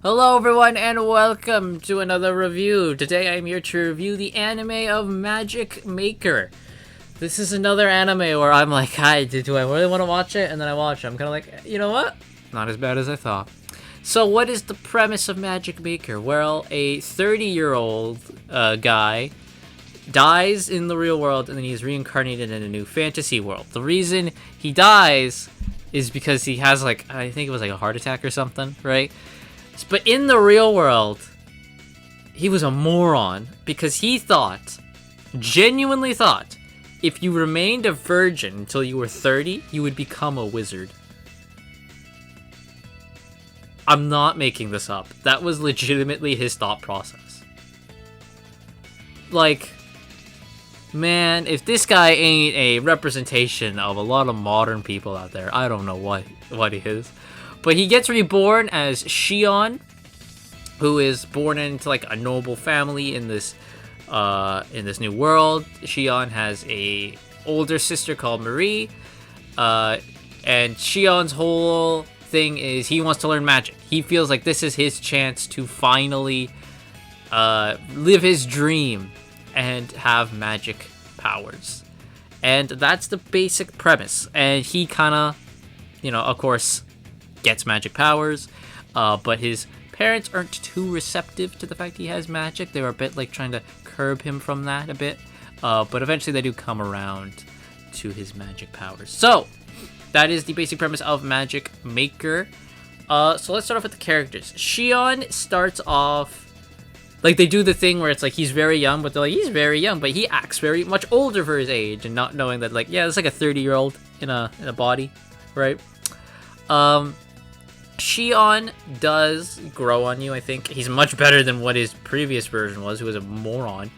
Hello everyone and welcome to another review. Today I'm here to review the anime of Magic Maker. This is another anime where I'm like, hi, do I really want to watch it? And then I watch it. I'm kind of like, you know what? Not as bad as I thought. So what is the premise of Magic Maker? Well, a 30-year-old guy dies in the real world and then he's reincarnated in a new fantasy world. The reason he dies is because he has I think it was like a heart attack or something, right? But in the real world, he was a moron because he genuinely thought, if you remained a virgin until you were 30, you would become a wizard. I'm not making this up. That was legitimately his thought process. Like, man, if this guy ain't a representation of a lot of modern people out there, I don't know what he is. But he gets reborn as Shion, who is born into like a noble family in this new world. Shion has a older sister called Marie, and Shion's whole thing is he wants to learn magic. He feels like this is his chance to finally live his dream and have magic powers. And that's the basic premise. And he kind of, of course, gets magic powers, but his parents aren't too receptive to the fact he has magic. They were a bit like trying to curb him from that a bit, but eventually they do come around to his magic powers. So that is the basic premise of Magic Maker. So let's start off with the characters. Shion starts off like they do the thing where it's like he's very young, but they're like he's very young, but he acts very much older for his age, and not knowing that it's like a 30-year-old in a body, right? Shion does grow on you, I think. He's much better than what his previous version was, who was a moron.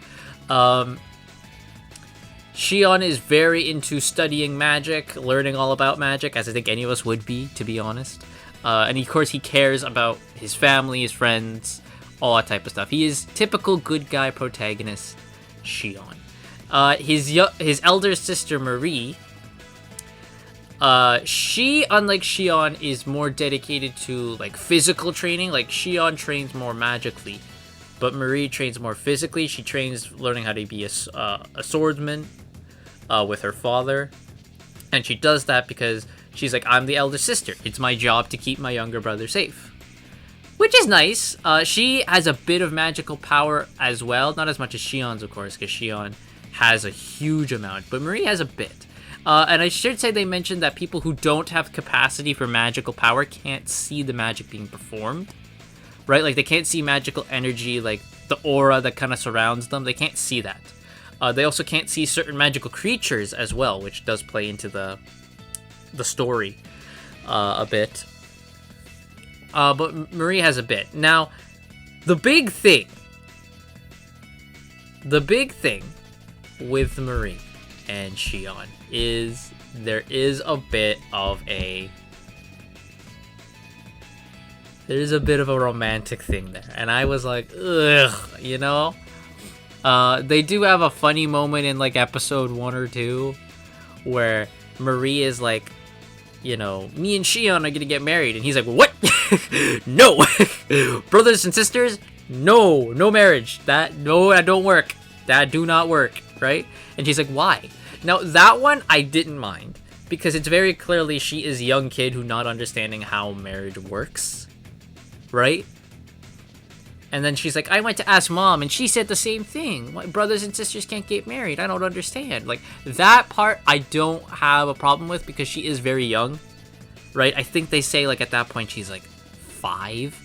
Shion is very into studying magic, learning all about magic, as I think any of us would be, to be honest. And of course, he cares about his family, his friends, all that type of stuff. He is typical good guy protagonist, Shion. His elder sister, Marie, she, unlike Shion, is more dedicated to like physical training. Like Shion trains more magically, but Marie trains more physically. She trains learning how to be a swordsman with her father, and she does that because she's like, I'm the elder sister. It's my job to keep my younger brother safe, which is nice. She has a bit of magical power as well, not as much as Shion's, of course, because Shion has a huge amount, but Marie has a bit. And I should say they mentioned that people who don't have capacity for magical power can't see the magic being performed, right? Like, they can't see magical energy, like the aura that kind of surrounds them. They can't see that. They also can't see certain magical creatures as well, which does play into the story a bit. But Marie has a bit. Now, the big thing with Marie and Shion is there is a bit of a romantic thing there, and I was like, ugh, they do have a funny moment in like episode 1 or 2 where Marie is like, me and Shion are gonna get married, and he's like, what? No. Brothers and sisters, no marriage, that don't work, that do not work, right? And she's like, why? Now, that one I didn't mind, because it's very clearly she is a young kid who not understanding how marriage works, right? And then she's like, I went to ask mom, and she said the same thing. Why brothers and sisters can't get married? I don't understand. Like, that part I don't have a problem with, because she is very young, right? I think they say, like, at that point she's, like, 5,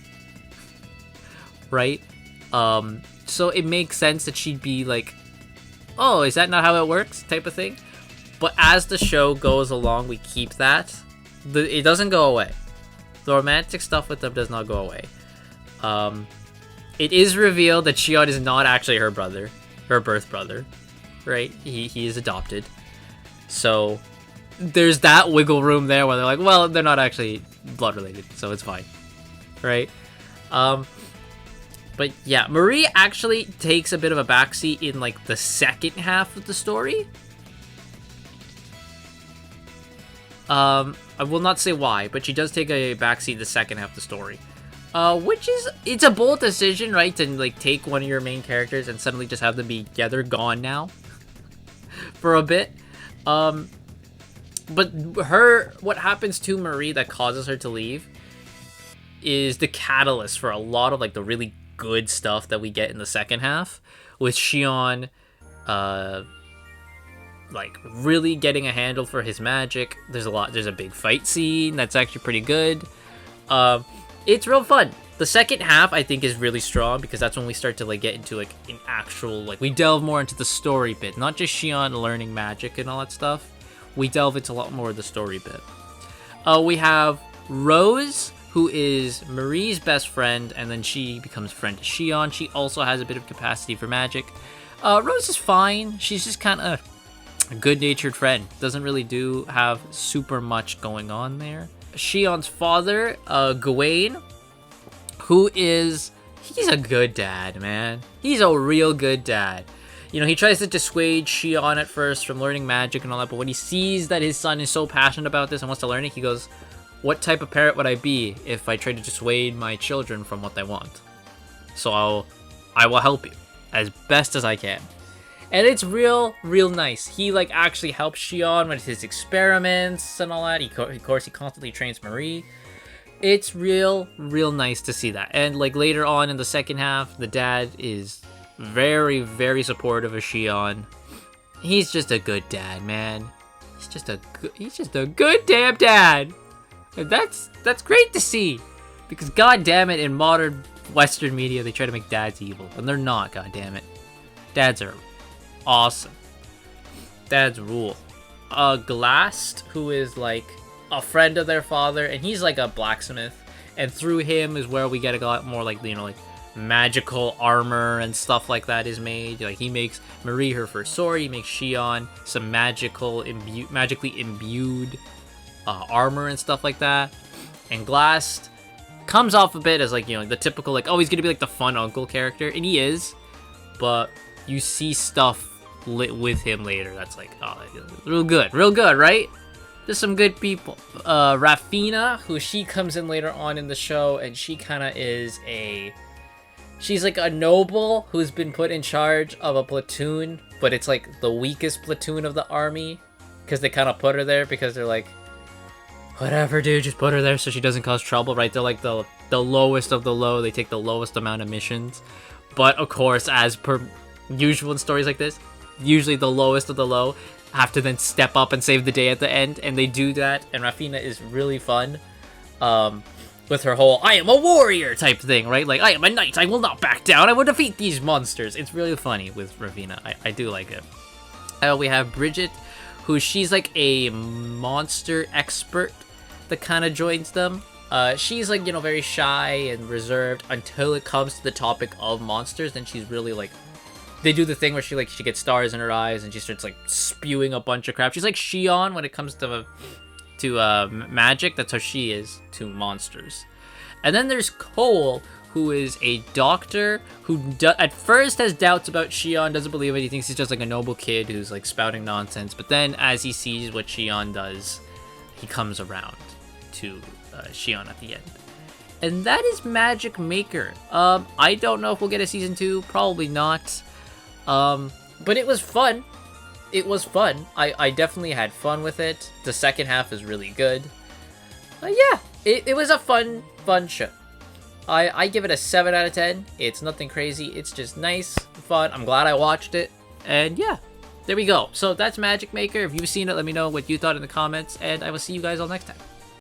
right? So it makes sense that she'd be, like, oh, is that not how it works, type of thing. But as the show goes along, we keep that. It doesn't go away. The romantic stuff with them does not go away. It is revealed that Shion is not actually her brother, her birth brother, right? He is adopted. So there's that wiggle room there where they're like, well, they're not actually blood related, so it's fine, right? But yeah, Marie actually takes a bit of a backseat in like the second half of the story. I will not say why, but she does take a backseat in the second half of the story. Which is, it's a bold decision, right? To like take one of your main characters and suddenly just have them be, yeah, they're gone now for a bit. But what happens to Marie that causes her to leave is the catalyst for a lot of like the really good stuff that we get in the second half, with Shion, like really getting a handle for his magic. There's a big fight scene that's actually pretty good. It's real fun. The second half I think is really strong because that's when we start to like get into like an actual, like, we delve more into the story bit, not just Shion learning magic and all that stuff. We delve into a lot more of the story bit. We have Rose, who is Marie's best friend, and then she becomes friend to Shion. She also has a bit of capacity for magic. Rose is fine. She's just kind of a good-natured friend. Doesn't really have super much going on there. Shion's father, Gawain, he's a good dad, man. He's a real good dad. You know, he tries to dissuade Shion at first from learning magic and all that, but when he sees that his son is so passionate about this and wants to learn it, he goes, what type of parent would I be if I tried to dissuade my children from what they want? So I will help you as best as I can. And it's real nice. He like actually helps Shion with his experiments and all that. Of course, he constantly trains Marie. It's real nice to see that. And like later on in the second half, the dad is very supportive of Shion. He's just a good dad, man. He's just a good damn dad. And that's great to see, because god damn it, in modern Western media they try to make dads evil, and they're not. God damn it, dads are awesome. Dads rule. Glast, who is like a friend of their father, and he's like a blacksmith, and through him is where we get a lot more like, you know, like magical armor and stuff like that is made. Like he makes Marie her first sword, he makes Shion some magically imbued armor and stuff like that. And Glast comes off a bit as like, you know, the typical like, oh, he's gonna be like the fun uncle character, and he is, but you see stuff lit with him later that's like, oh, real good, right? There's some good people. Rafina, who she comes in later on in the show, and she kind of is she's like a noble who's been put in charge of a platoon, but it's like the weakest platoon of the army, because they kind of put her there because they're like, whatever, dude, just put her there so she doesn't cause trouble, right? They're like the lowest of the low. They take the lowest amount of missions. But of course, as per usual in stories like this, usually the lowest of the low have to then step up and save the day at the end, and they do that. And Rafina is really fun with her whole I am a warrior type thing, right? Like, I am a knight, I will not back down, I will defeat these monsters. It's really funny with Rafina. I do like it. We have Bridget, who she's like a monster expert that kind of joins them. She's like, you know, very shy and reserved until it comes to the topic of monsters. Then she's really like, they do the thing where she gets stars in her eyes and she starts like spewing a bunch of crap. She's like Shion when it comes to magic. That's how she is to monsters. And then there's Cole, who is a doctor who at first has doubts about Shion, doesn't believe it. He thinks he's just like a noble kid who's like spouting nonsense. But then as he sees what Shion does, he comes around to Shion at the end. And that is Magic Maker. I don't know if we'll get a season 2. Probably not. But it was fun. I definitely had fun with it. The second half is really good. Yeah, it was a fun show. I give it a 7 out of 10. It's nothing crazy. It's just nice, fun. I'm glad I watched it. And yeah, there we go. So that's Magic Maker. If you've seen it, let me know what you thought in the comments. And I will see you guys all next time.